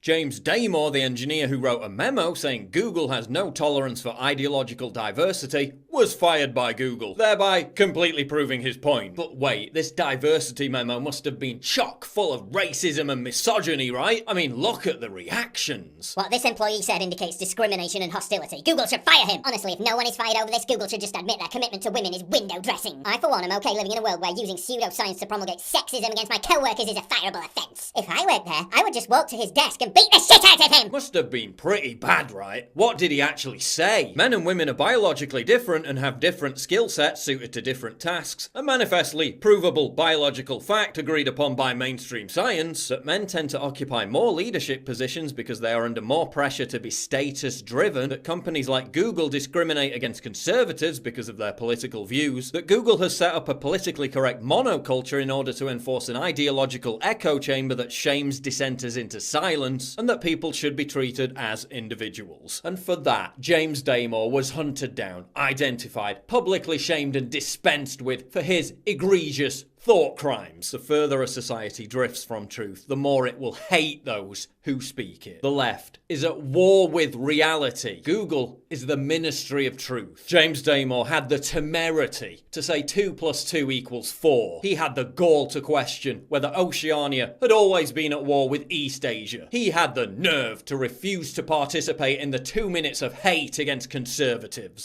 James Damore, the engineer who wrote a memo saying Google has no tolerance for ideological diversity, was fired by Google, thereby completely proving his point. But wait, this diversity memo must have been chock full of racism and misogyny, right? I mean, look at the reactions. What this employee said indicates discrimination and hostility. Google should fire him. Honestly, if no one is fired over this, Google should just admit their commitment to women is window dressing. I, for one, am okay living in a world where using pseudoscience to promulgate sexism against my co-workers is a fireable offence. If I worked there, I would just walk to his desk and beat the shit out of him! Must have been pretty bad, right? What did he actually say? Men and women are biologically different and have different skill sets suited to different tasks. A manifestly provable biological fact agreed upon by mainstream science that men tend to occupy more leadership positions because they are under more pressure to be status-driven, that companies like Google discriminate against conservatives because of their political views, that Google has set up a politically correct monoculture in order to enforce an ideological echo chamber that shames dissenters into silence, and that people should be treated as individuals. And for that, James Damore was hunted down, identified, publicly shamed and dispensed with for his egregious thought crimes. The further a society drifts from truth, the more it will hate those who speak it. The left is at war with reality. Google is the ministry of truth. James Damore had the temerity to say 2 + 2 = 4. He had the gall to question whether Oceania had always been at war with East Asia. He had the nerve to refuse to participate in the 2 minutes of hate against conservatives.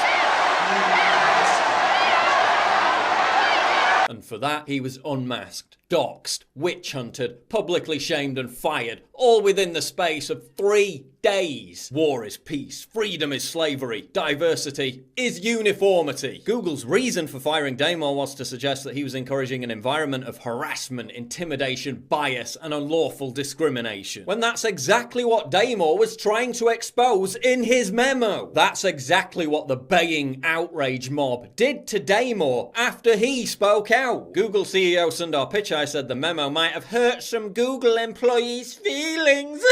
And for that, he was unmasked, doxxed, witch-hunted, publicly shamed and fired, all within the space of 3 days. War is peace, freedom is slavery, diversity is uniformity. Google's reason for firing Damore was to suggest that he was encouraging an environment of harassment, intimidation, bias, and unlawful discrimination. When that's exactly what Damore was trying to expose in his memo. That's exactly what the baying outrage mob did to Damore after he spoke out. Google CEO Sundar Pichai said the memo might have hurt some Google employees' feelings.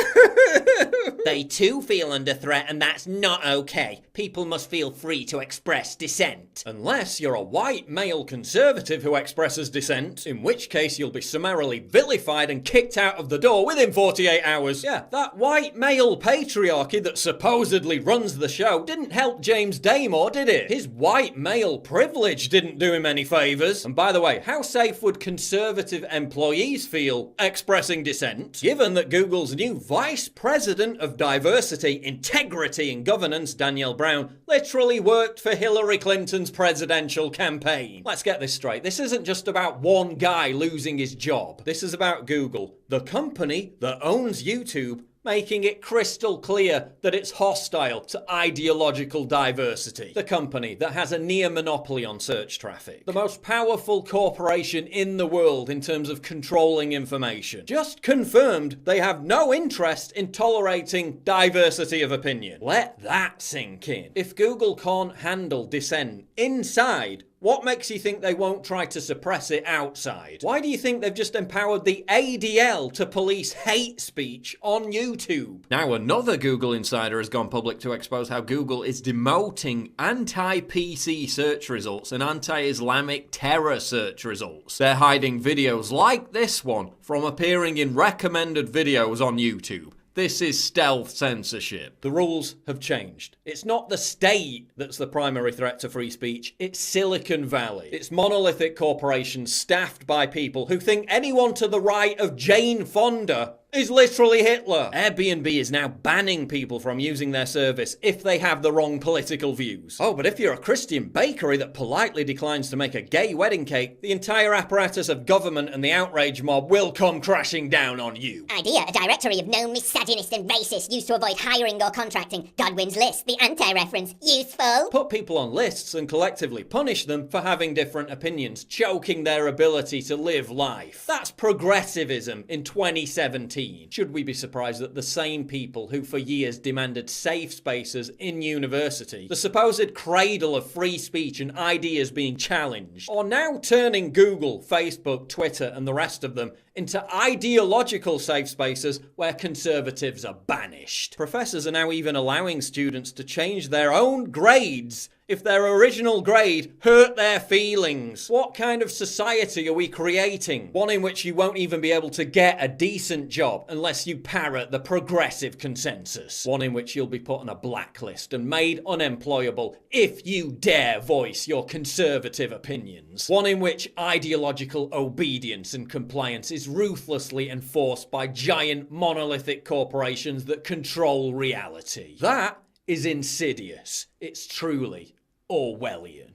They too feel under threat, and that's not okay. People must feel free to express dissent. Unless you're a white male conservative who expresses dissent, in which case you'll be summarily vilified and kicked out of the door within 48 hours. Yeah, that white male patriarchy that supposedly runs the show didn't help James Damore, did it? His white male privilege didn't do him any favours. And by the way, how safe would conservative employees feel expressing dissent, given that Google's new vice president of diversity, integrity and governance, Danielle Brown, literally worked for Hillary Clinton's presidential campaign? Let's get this straight. This isn't just about one guy losing his job. This is about Google, the company that owns YouTube, making it crystal clear that it's hostile to ideological diversity. The company that has a near monopoly on search traffic. The most powerful corporation in the world in terms of controlling information. Just confirmed they have no interest in tolerating diversity of opinion. Let that sink in. If Google can't handle dissent inside, what makes you think they won't try to suppress it outside? Why do you think they've just empowered the ADL to police hate speech on YouTube? Now another Google insider has gone public to expose how Google is demoting anti-PC search results and anti-Islamic terror search results. They're hiding videos like this one from appearing in recommended videos on YouTube. This is stealth censorship. The rules have changed. It's not the state that's the primary threat to free speech, it's Silicon Valley. It's monolithic corporations staffed by people who think anyone to the right of Jane Fonda is literally Hitler. Airbnb is now banning people from using their service if they have the wrong political views. Oh, but if you're a Christian bakery that politely declines to make a gay wedding cake, the entire apparatus of government and the outrage mob will come crashing down on you. Idea, a directory of known misogynist and racist used to avoid hiring or contracting. Godwin's list, the anti-reference. Useful? Put people on lists and collectively punish them for having different opinions, choking their ability to live life. That's progressivism in 2017. Should we be surprised that the same people who for years demanded safe spaces in university, the supposed cradle of free speech and ideas being challenged, are now turning Google, Facebook, Twitter and the rest of them into ideological safe spaces where conservatives are banished? Professors are now even allowing students to change their own grades If their original grade hurt their feelings? What kind of society are we creating? One in which you won't even be able to get a decent job unless you parrot the progressive consensus. One in which you'll be put on a blacklist and made unemployable if you dare voice your conservative opinions. One in which ideological obedience and compliance is ruthlessly enforced by giant monolithic corporations that control reality. That is insidious. It's truly Orwellian.